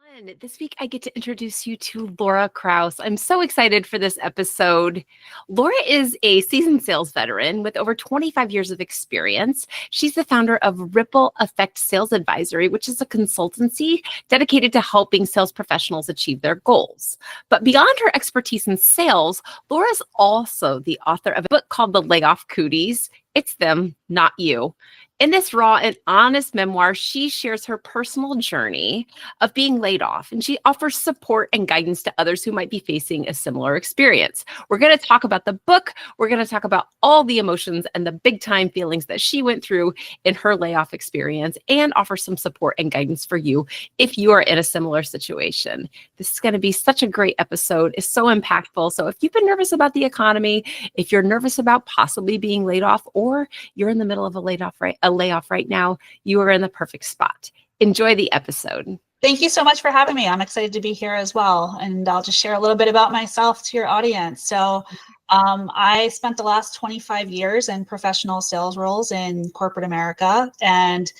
everyone. This week, I get to introduce you to Laura Krauss. I'm so excited for this episode. Laura is a seasoned sales veteran with over 25 years of experience. She's the founder of Ripple Effect Sales Advisory, which is a consultancy dedicated to helping sales professionals achieve their goals. But beyond her expertise in sales, Laura is also the author of a book called The Layoff Cooties. It's them, not you. In this raw and honest memoir, she shares her personal journey of being laid off, and she offers support and guidance to others who might be facing a similar experience. We're going to talk about the book. We're going to talk about all the emotions and the big time feelings that she went through in her layoff experience and offer some support and guidance for you if you are in a similar situation. This is going to be such a great episode. It's so impactful. So if you've been nervous about the economy, if you're nervous about possibly being laid off, or you're in the middle of a layoff right now, you are in the perfect spot. Enjoy the episode. Thank you so much for having me. I'm excited to be here as well. And I'll just share a little bit about myself to your audience. So I spent the last 25 years in professional sales roles in corporate America. And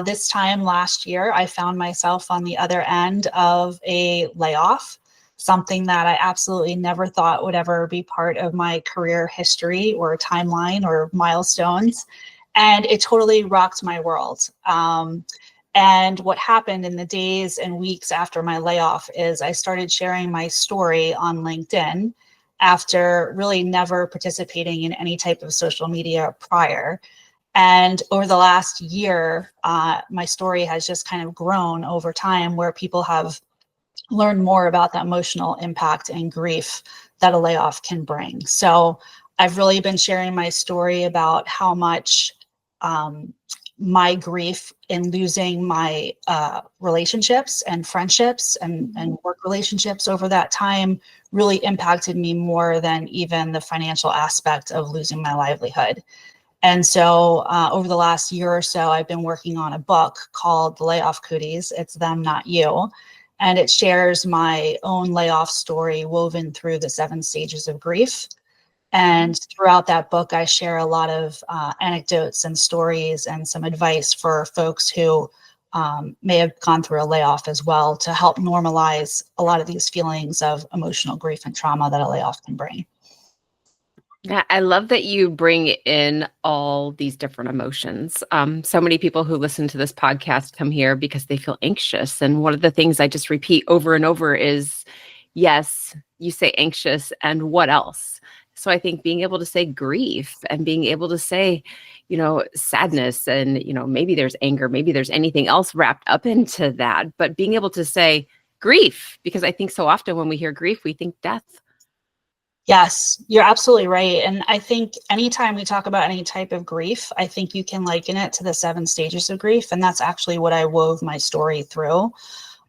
this time last year, I found myself on the other end of a layoff, something that I absolutely never thought would ever be part of my career history or timeline or milestones. And it totally rocked my world. And what happened in the days and weeks after my layoff is I started sharing my story on LinkedIn after really never participating in any type of social media prior. And over the last year, my story has just kind of grown over time, where people have learned more about the emotional impact and grief that a layoff can bring. So I've really been sharing my story about how much my grief in losing my relationships and friendships and work relationships over that time really impacted me more than even the financial aspect of losing my livelihood. And so over the last year or so, I've been working on a book called The Layoff Cooties. It's them, not you. And it shares my own layoff story woven through the 7 stages of grief. And throughout that book, I share a lot of anecdotes and stories and some advice for folks who may have gone through a layoff as well, to help normalize a lot of these feelings of emotional grief and trauma that a layoff can bring. Yeah, I love that you bring in all these different emotions. So many people who listen to this podcast come here because they feel anxious. And one of the things I just repeat over and over is, yes, you say anxious, and what else? So I think being able to say grief and being able to say, sadness, and, maybe there's anger, maybe there's anything else wrapped up into that, but being able to say grief, because I think so often when we hear grief, we think death. Yes, you're absolutely right. And I think anytime we talk about any type of grief, I think you can liken it to the 7 stages of grief. And that's actually what I wove my story through.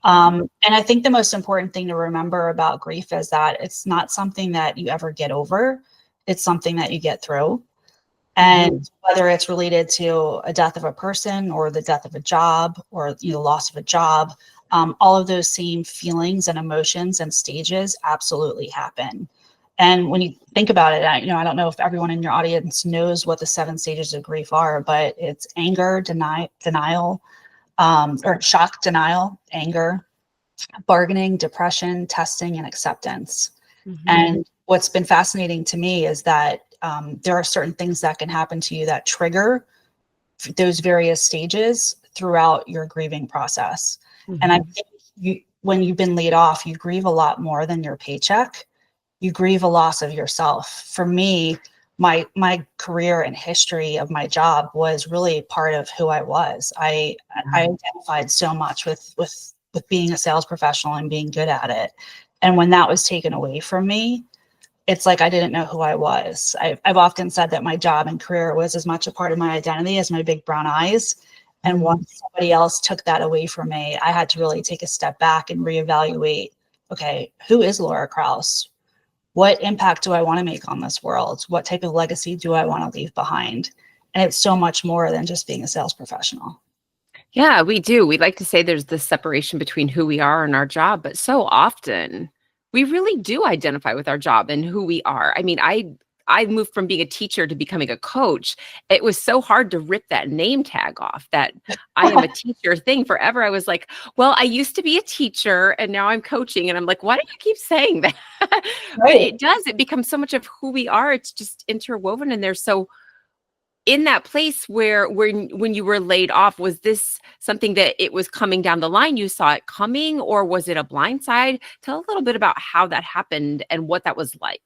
And I think the most important thing to remember about grief is that it's not something that you ever get over. It's something that you get through. And whether it's related to a death of a person or the death of a job or the loss of a job, all of those same feelings and emotions and stages absolutely happen. And when you think about it, I don't know if everyone in your audience knows what the 7 stages of grief are, but it's anger, denial, or shock, denial, anger, bargaining, depression, testing, and acceptance. And what's been fascinating to me is that there are certain things that can happen to you that trigger those various stages throughout your grieving process. And I think when you've been laid off, you grieve a lot more than your paycheck. You grieve a loss of yourself. For me, my career and history of my job was really part of who I was. I identified so much with being a sales professional and being good at it. And when that was taken away from me, it's like I didn't know who I was. I've often said that my job and career was as much a part of my identity as my big brown eyes. And once somebody else took that away from me, I had to really take a step back and reevaluate, okay, who is Laura Krauss? What impact do I want to make on this world? What type of legacy do I want to leave behind? And it's so much more than just being a sales professional. Yeah, we do. We like to say there's this separation between who we are and our job, but so often we really do identify with our job and who we are. I mean, I moved from being a teacher to becoming a coach, it was so hard to rip that name tag off, that I am a teacher thing forever. I was like, well, I used to be a teacher and now I'm coaching. And I'm like, why do you keep saying that? But Right. it does, it becomes so much of who we are. It's just interwoven in there. So in that place where when you were laid off, was this something that it was coming down the line, you saw it coming, or was it a blindside? Tell a little bit about how that happened and what that was like.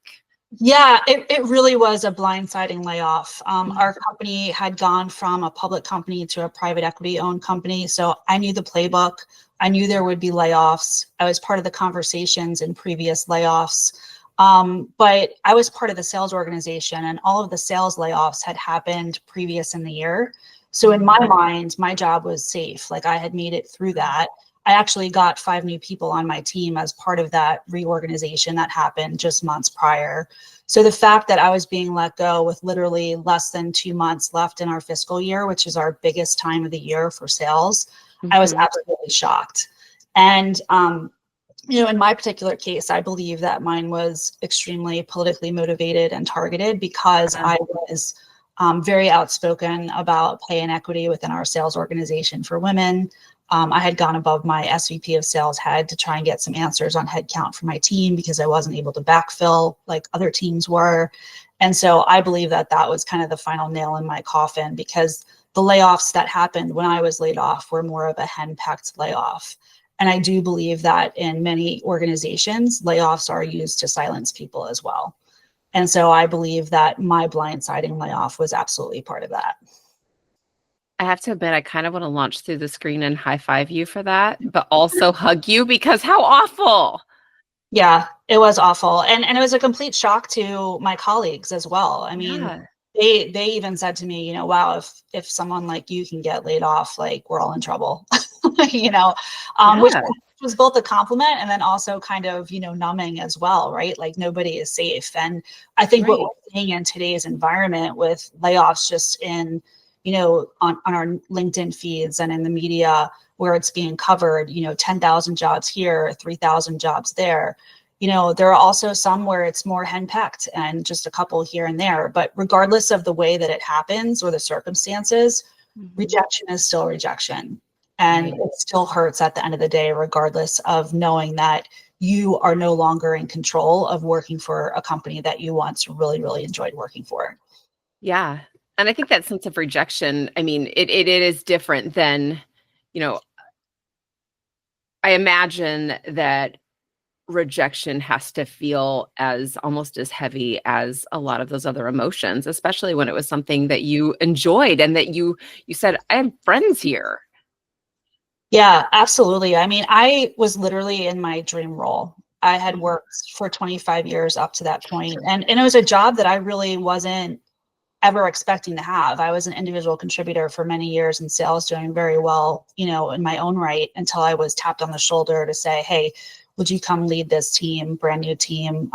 Yeah, it really was a blindsiding layoff. Our company had gone from a public company to a private equity owned company. So I knew the playbook. I knew there would be layoffs. I was part of the conversations in previous layoffs. But I was part of the sales organization, and all of the sales layoffs had happened previous in the year. So in my mind, my job was safe. Like I had made it through that. I actually got 5 new people on my team as part of that reorganization that happened just months prior. So the fact that I was being let go with literally less than 2 months left in our fiscal year, which is our biggest time of the year for sales, I was absolutely shocked. And in my particular case, I believe that mine was extremely politically motivated and targeted because I was very outspoken about pay inequity within our sales organization for women. I had gone above my SVP of sales head to try and get some answers on headcount for my team because I wasn't able to backfill like other teams were. And so I believe that that was kind of the final nail in my coffin, because the layoffs that happened when I was laid off were more of a henpecked layoff. And I do believe that in many organizations, layoffs are used to silence people as well. And so I believe that my blindsiding layoff was absolutely part of that. I have to admit, I kind of want to launch through the screen and high five you for that, but also hug you, because how awful. Yeah, it was awful. And it was a complete shock to my colleagues as well. I mean, Yeah. they even said to me, wow, if someone like you can get laid off, like we're all in trouble, which Yeah. was both a compliment and then also kind of, numbing as well, right? Like nobody is safe. And I think what Right. we're seeing in today's environment with layoffs just in, on our LinkedIn feeds and in the media where it's being covered, 10,000 jobs here, 3,000 jobs there. There are also some where it's more henpecked and just a couple here and there. But regardless of the way that it happens or the circumstances, rejection is still rejection. And Right. it still hurts at the end of the day, regardless of knowing that you are no longer in control of working for a company that you once really, really enjoyed working for. Yeah. And I think that sense of rejection, I mean, it is different than, you know, I imagine that rejection has to feel as almost as heavy as a lot of those other emotions, especially when it was something that you enjoyed and that you said, I have friends here. Yeah, absolutely. I mean, I was literally in my dream role. I had worked for 25 years up to that point, and it was a job that I really wasn't ever expecting to have. I was an individual contributor for many years in sales, doing very well, in my own right, until I was tapped on the shoulder to say, hey, would you come lead this team, brand new team?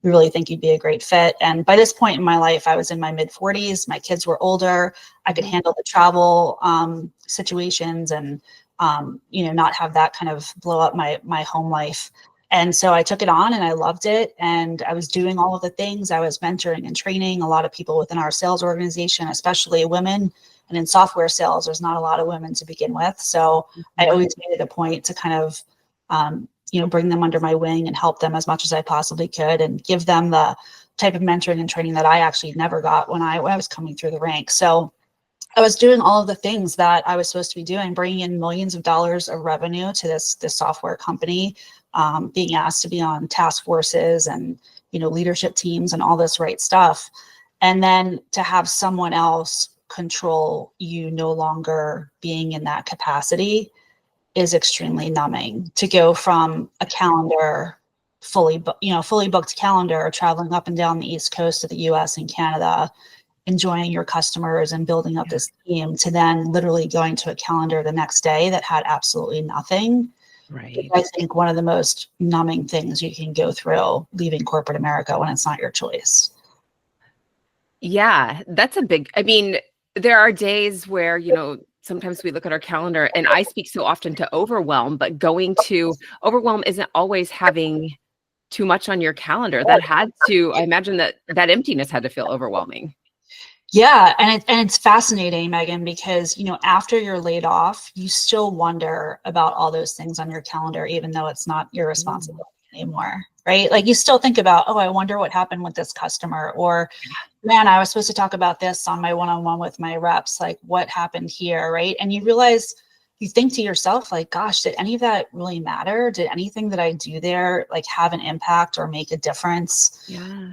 We really think you'd be a great fit. And by this point in my life, I was in my mid 40s. My kids were older. I could handle the travel situations and, not have that kind of blow up my home life. And so I took it on and I loved it. And I was doing all of the things. I was mentoring and training a lot of people within our sales organization, especially women. And in software sales, there's not a lot of women to begin with. So I always made it a point to kind of, bring them under my wing and help them as much as I possibly could and give them the type of mentoring and training that I actually never got when I was coming through the ranks. So I was doing all of the things that I was supposed to be doing, bringing in millions of dollars of revenue to this software company, being asked to be on task forces and, leadership teams and all this right stuff. And then to have someone else control you no longer being in that capacity is extremely numbing. To go from a calendar fully booked calendar, traveling up and down the East Coast of the US and Canada, enjoying your customers and building up this team, to then literally going to a calendar the next day that had absolutely nothing. Right. I think one of the most numbing things you can go through leaving corporate America when it's not your choice. Yeah, that's a big, I mean, there are days where, sometimes we look at our calendar, and I speak so often to overwhelm, but going to overwhelm isn't always having too much on your calendar. That had to, I imagine that emptiness had to feel overwhelming. Yeah, and it's fascinating, Megan, because after you're laid off, you still wonder about all those things on your calendar, even though it's not your responsibility anymore, right? Like you still think about, oh, I wonder what happened with this customer, or man, I was supposed to talk about this on my one-on-one with my reps, like what happened here, right? And you realize, you think to yourself, like, gosh, did any of that really matter? Did anything that I do there like have an impact or make a difference? Yeah.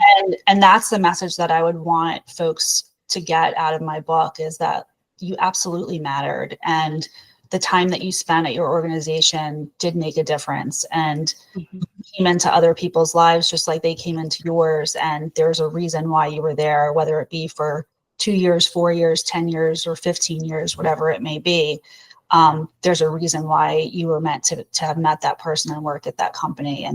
And that's the message that I would want folks to get out of my book, is that you absolutely mattered, and the time that you spent at your organization did make a difference, and came into other people's lives just like they came into yours, and there's a reason why you were there, whether it be for 2 years, 4 years, 10 years, or 15 years, whatever it may be. There's a reason why you were meant to have met that person and worked at that company,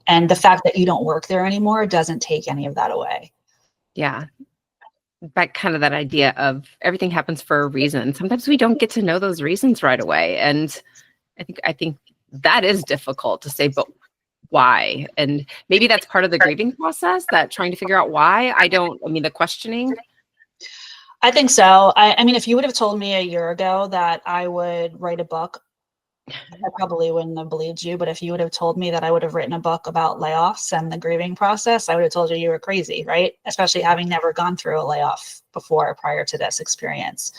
and the fact that you don't work there anymore doesn't take any of that away. Yeah. Back kind of that idea of everything happens for a reason. Sometimes we don't get to know those reasons right away. And I think that is difficult to say, but why? And maybe that's part of the grieving process, that trying to figure out why. The questioning. I think so. I mean, if you would have told me a year ago that I would write a book, I probably wouldn't have believed you. But if you would have told me that I would have written a book about layoffs and the grieving process, I would have told you were crazy, right? Especially having never gone through a layoff before, prior to this experience.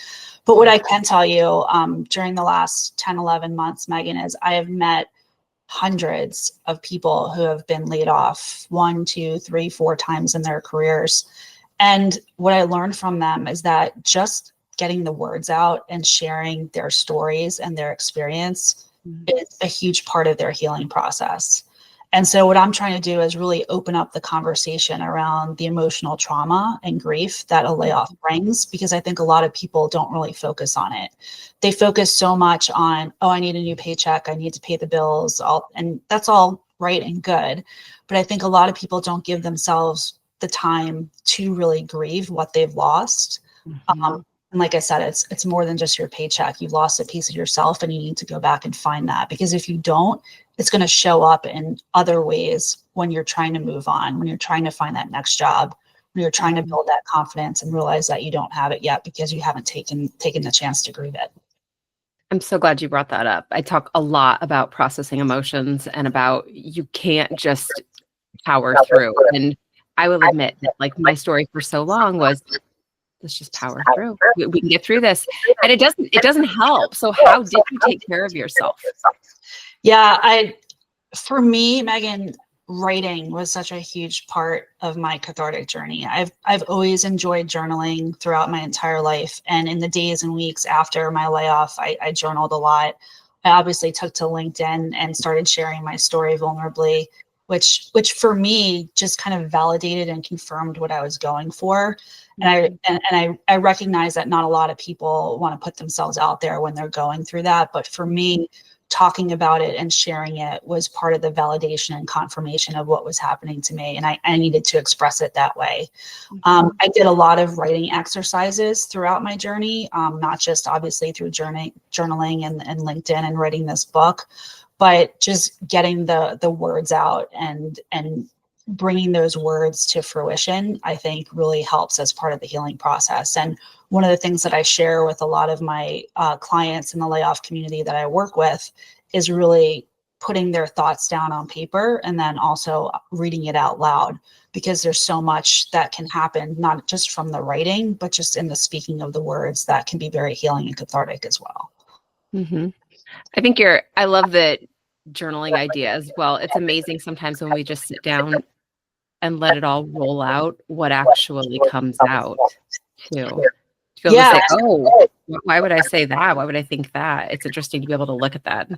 But what I can tell you during the last 10, 11 months, Megan, is I have met hundreds of people who have been laid off 1, 2, 3, 4 times in their careers. And what I learned from them is that just getting the words out and sharing their stories and their experience is a huge part of their healing process. And so what I'm trying to do is really open up the conversation around the emotional trauma and grief that a layoff brings, because I think a lot of people don't really focus on it. They focus so much on, oh, I need a new paycheck, I need to pay the bills, and that's all right and good. But I think a lot of people don't give themselves the time to really grieve what they've lost. And like I said, it's more than just your paycheck. You've lost a piece of yourself, and you need to go back and find that, because if you don't, it's going to show up in other ways when you're trying to move on, when you're trying to find that next job, when you're trying to build that confidence and realize that you don't have it yet because you haven't taken the chance to grieve it. I'm so glad you brought that up. I talk a lot about processing emotions and about you can't just power through. And I will admit that like my story for so long was, let's just power through. We can get through this. And it doesn't help. So how did you take care of yourself? Yeah, for me, Megan, writing was such a huge part of my cathartic journey. I've always enjoyed journaling throughout my entire life. And in the days and weeks after my layoff, I journaled a lot. I obviously took to LinkedIn and started sharing my story vulnerably, which for me just kind of validated and confirmed what I was going for. And I recognize that not a lot of people want to put themselves out there when they're going through that. But for me, talking about it and sharing it was part of the validation and confirmation of what was happening to me. And I needed to express it that way. I did a lot of writing exercises throughout my journey, not just obviously through journaling and LinkedIn and writing this book, but just getting the words out and bringing those words to fruition, I think really helps as part of the healing process. And one of the things that I share with a lot of my clients in the layoff community that I work with is really putting their thoughts down on paper and then also reading it out loud, because there's so much that can happen, not just from the writing, but just in the speaking of the words that can be very healing and cathartic as well. Mm-hmm. I love the journaling idea as well. It's amazing sometimes when we just sit down and let it all roll out, what actually comes out too. To be able to say, oh, why would I say that? Why would I think that? It's interesting to be able to look at that.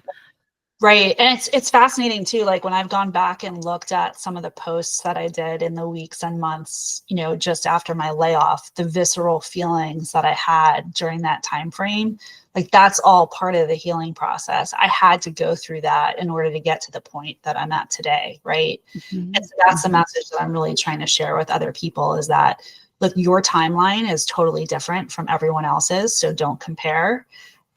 Right. And it's fascinating too. Like when I've gone back and looked at some of the posts that I did in the weeks and months, just after my layoff, the visceral feelings that I had during that time frame, like that's all part of the healing process. I had to go through that in order to get to the point that I'm at today. Right. And so that's the message that I'm really trying to share with other people, is that, look, your timeline is totally different from everyone else's. So don't compare.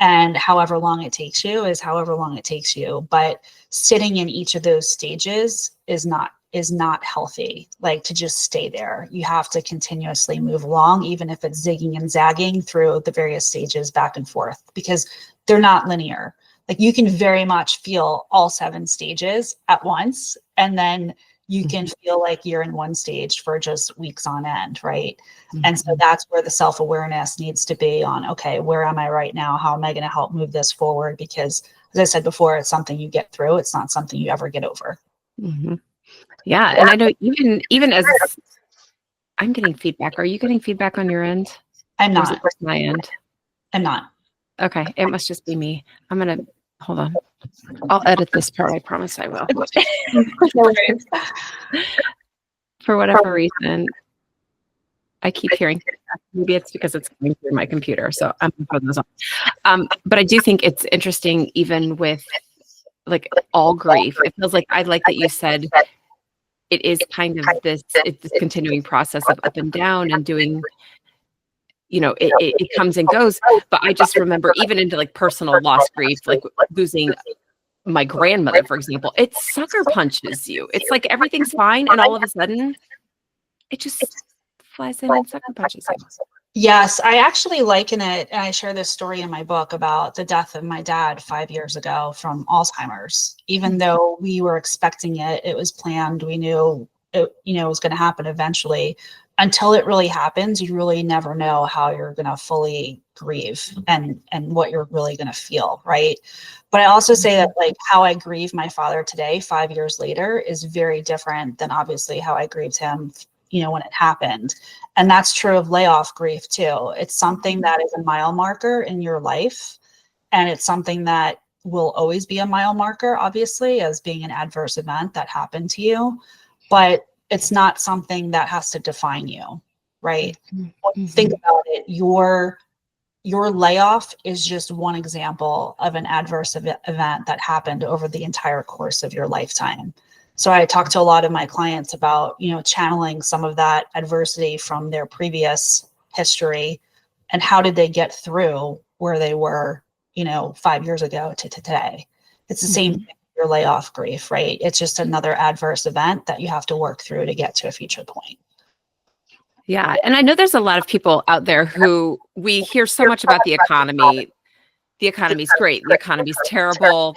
And however long it takes you is however long it takes you. But sitting in each of those stages is not is not healthy, like to just stay there. You have to continuously move along, even if it's zigging and zagging through the various stages back and forth, because they're not linear. Like you can very much feel all 7 stages at once, and then you can feel like you're in one stage for just weeks on end, right? And so that's where the self-awareness needs to be on, okay, where am I right now? How am I going to help move this forward? Because as I said before, it's something you get through. It's not something you ever get over. Yeah. And I know even as I'm getting feedback, are you getting feedback on your end? I'm Or is not. it just my end? I'm not. Okay. It must just be me. I'm going to hold on. I'll edit this part. I promise I will. No worries. For whatever reason, I keep hearing feedback. Maybe it's because it's coming through my computer. So I'm going to put those on. But I do think it's interesting, even with like all grief. It feels like I like that you said it is kind of this continuing process of up and down and doing, it comes and goes. But I just remember even into like personal loss grief, like losing my grandmother, for example, it sucker punches you. It's like everything's fine. And all of a sudden it just flies in and sucker punches you. Yes, I actually liken it, and I share this story in my book about the death of my dad 5 years ago from Alzheimer's. Even though we were expecting it, it was planned, we knew it, was going to happen eventually. Until it really happens, you really never know how you're going to fully grieve and what you're really going to feel, right? But I also say that like how I grieve my father today, 5 years later, is very different than obviously how I grieved him when it happened. And that's true of layoff grief too. It's something that is a mile marker in your life. And it's something that will always be a mile marker, obviously, as being an adverse event that happened to you. But it's not something that has to define you, right? When you think about it, your layoff is just one example of an adverse event that happened over the entire course of your lifetime. So I talk to a lot of my clients about, channeling some of that adversity from their previous history and how did they get through where they were, 5 years ago to today. It's the same thing with your layoff grief, right? It's just another adverse event that you have to work through to get to a future point. Yeah. And I know there's a lot of people out there who we hear so much about the economy. The economy's great. The economy's terrible.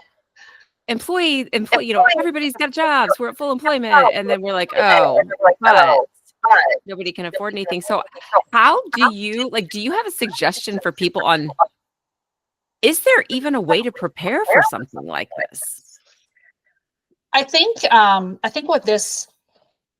Employee, everybody's got jobs. We're at full employment. And then we're like, oh, but nobody can afford anything. So how do you have a suggestion for people on, is there even a way to prepare for something like this? I think what this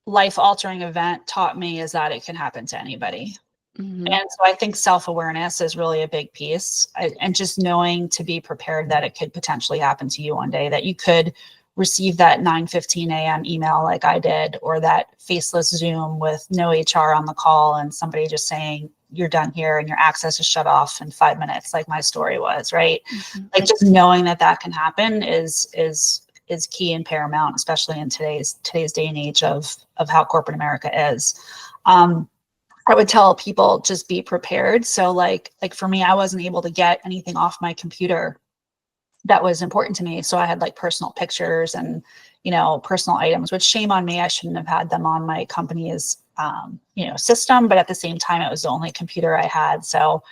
life-altering event taught me is that it can happen to anybody. And so I think self-awareness is really a big piece, and just knowing to be prepared that it could potentially happen to you one day, that you could receive that 9:15 a.m. email like I did, or that faceless Zoom with no HR on the call and somebody just saying, you're done here and your access is shut off in 5 minutes, like my story was, right? Like just knowing that can happen is key and paramount, especially in today's day and age of how corporate America is. I would tell people just be prepared. So like for me, I wasn't able to get anything off my computer that was important to me. So I had like personal pictures and, personal items, which shame on me. I shouldn't have had them on my company's, system, but at the same time, it was the only computer I had. So,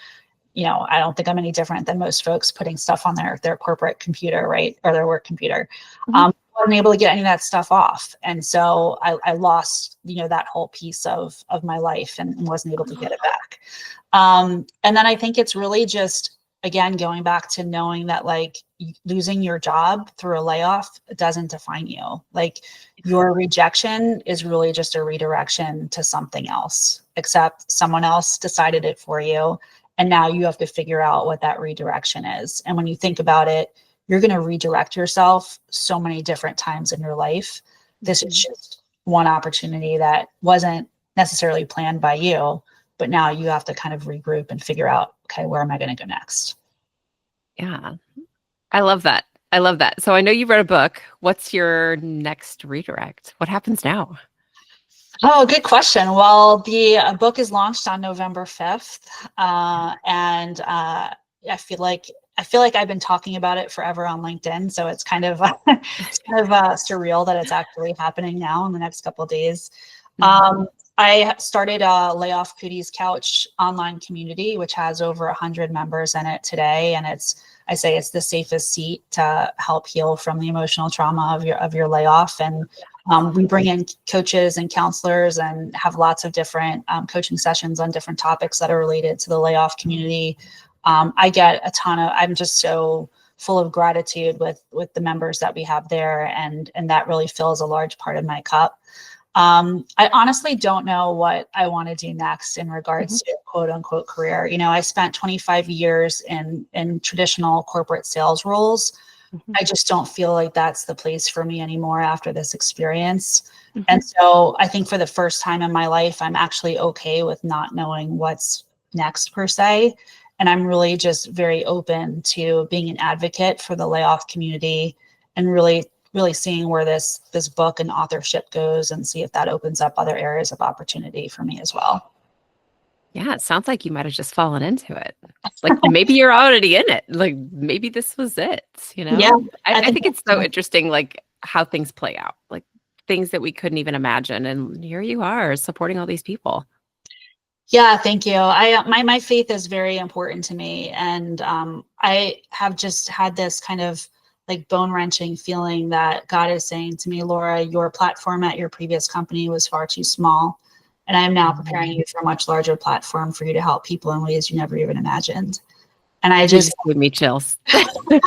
I don't think I'm any different than most folks putting stuff on their corporate computer, right? Or their work computer. I wasn't able to get any of that stuff off. And so I lost, that whole piece of my life and wasn't able to get it back. And then I think it's really just, again, going back to knowing that like losing your job through a layoff doesn't define you. Like your rejection is really just a redirection to something else, except someone else decided it for you. And now you have to figure out what that redirection is. And when you think about it, you're going to redirect yourself so many different times in your life. This is just one opportunity that wasn't necessarily planned by you, but now you have to kind of regroup and figure out, okay, where am I going to go next? Yeah. I love that. So I know you read a book. What's your next redirect? What happens now? Oh, good question. Well, the book is launched on November 5th. And I feel like I feel like I've been talking about it forever on LinkedIn. So it's kind of, surreal that it's actually happening now in the next couple of days. Mhm. I started a Layoff Cooties Couch online community, which has over 100 members in it today. And I say it's the safest seat to help heal from the emotional trauma of your layoff. And we bring in coaches and counselors and have lots of different coaching sessions on different topics that are related to the layoff community. I get a ton of, I'm just so full of gratitude with the members that we have there. And that really fills a large part of my cup. I honestly don't know what I want to do next in regards to quote unquote career. You know, I spent 25 years in traditional corporate sales roles. Mhm. I just don't feel like that's the place for me anymore after this experience. Mhm. And so I think for the first time in my life, I'm actually okay with not knowing what's next per se. And I'm really just very open to being an advocate for the layoff community and really seeing where this book and authorship goes and see if that opens up other areas of opportunity for me as well. Yeah, it sounds like you might have just fallen into it. Like maybe you're already in it. Like maybe this was it, you Yeah, know? I I think think it's so interesting, like how things play out, like things that we couldn't even imagine. And here you are supporting all these people. yeah, thank you. My faith is very important to me, and I have just had this kind of like bone wrenching feeling that God is saying to me, Laura, your platform at your previous company was far too small, and I am now preparing you for a much larger platform for you to help people in ways you never even imagined. And I You just just gave me chills. I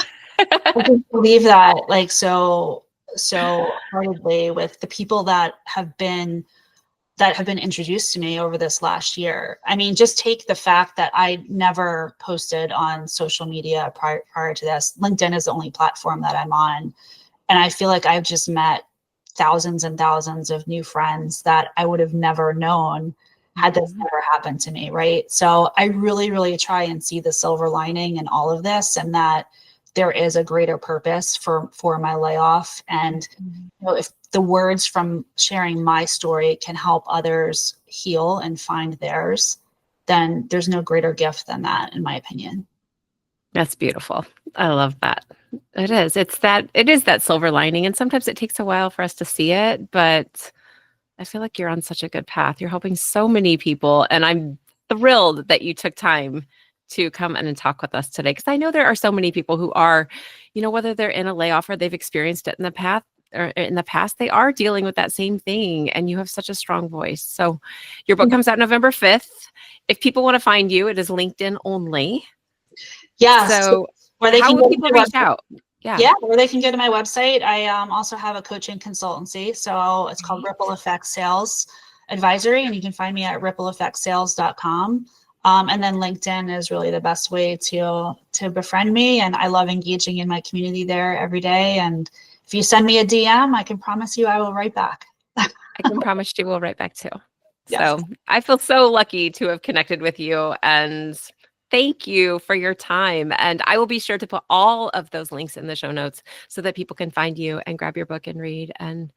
just believe that like so heartedly with the people that have been introduced to me over this last year. I mean, just take the fact that I never posted on social media prior to this. LinkedIn is the only platform that I'm on. And I feel like I've just met thousands and thousands of new friends that I would have never known had this never happened to me, right? So I really, really try and see the silver lining in all of this, and that there is a greater purpose for my layoff. And you know, if the words from sharing my story can help others heal and find theirs, then there's no greater gift than that, in my opinion. That's beautiful. I love that. It is that silver lining. And sometimes it takes a while for us to see it, but I feel like you're on such a good path. You're helping so many people. And I'm thrilled that you took time to come in and talk with us today. Because I know there are so many people who are, you know, whether they're in a layoff or they've experienced it in the past, they are dealing with that same thing. And you have such a strong voice. So your book comes out November 5th. If people want to find you, it is LinkedIn only. Yes, So where they how can would go to people my reach website. out? Yeah. Yeah, or they can go to my website. I also have a coaching consultancy. So it's called Right. Ripple Effect Sales Advisory, and you can find me at rippleeffectsales.com. And then LinkedIn is really the best way to befriend me. And I love engaging in my community there every day. And if you send me a DM, I can promise you I will write back. I can promise you will write back too. Yes. So I feel so lucky to have connected with you, and thank you for your time. And I will be sure to put all of those links in the show notes so that people can find you and grab your book and read and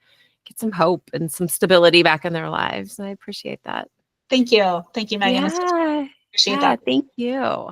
get some hope and some stability back in their lives. I appreciate that. Thank you. Thank you, Megan. Yeah. Appreciate Yeah. that. Thank you.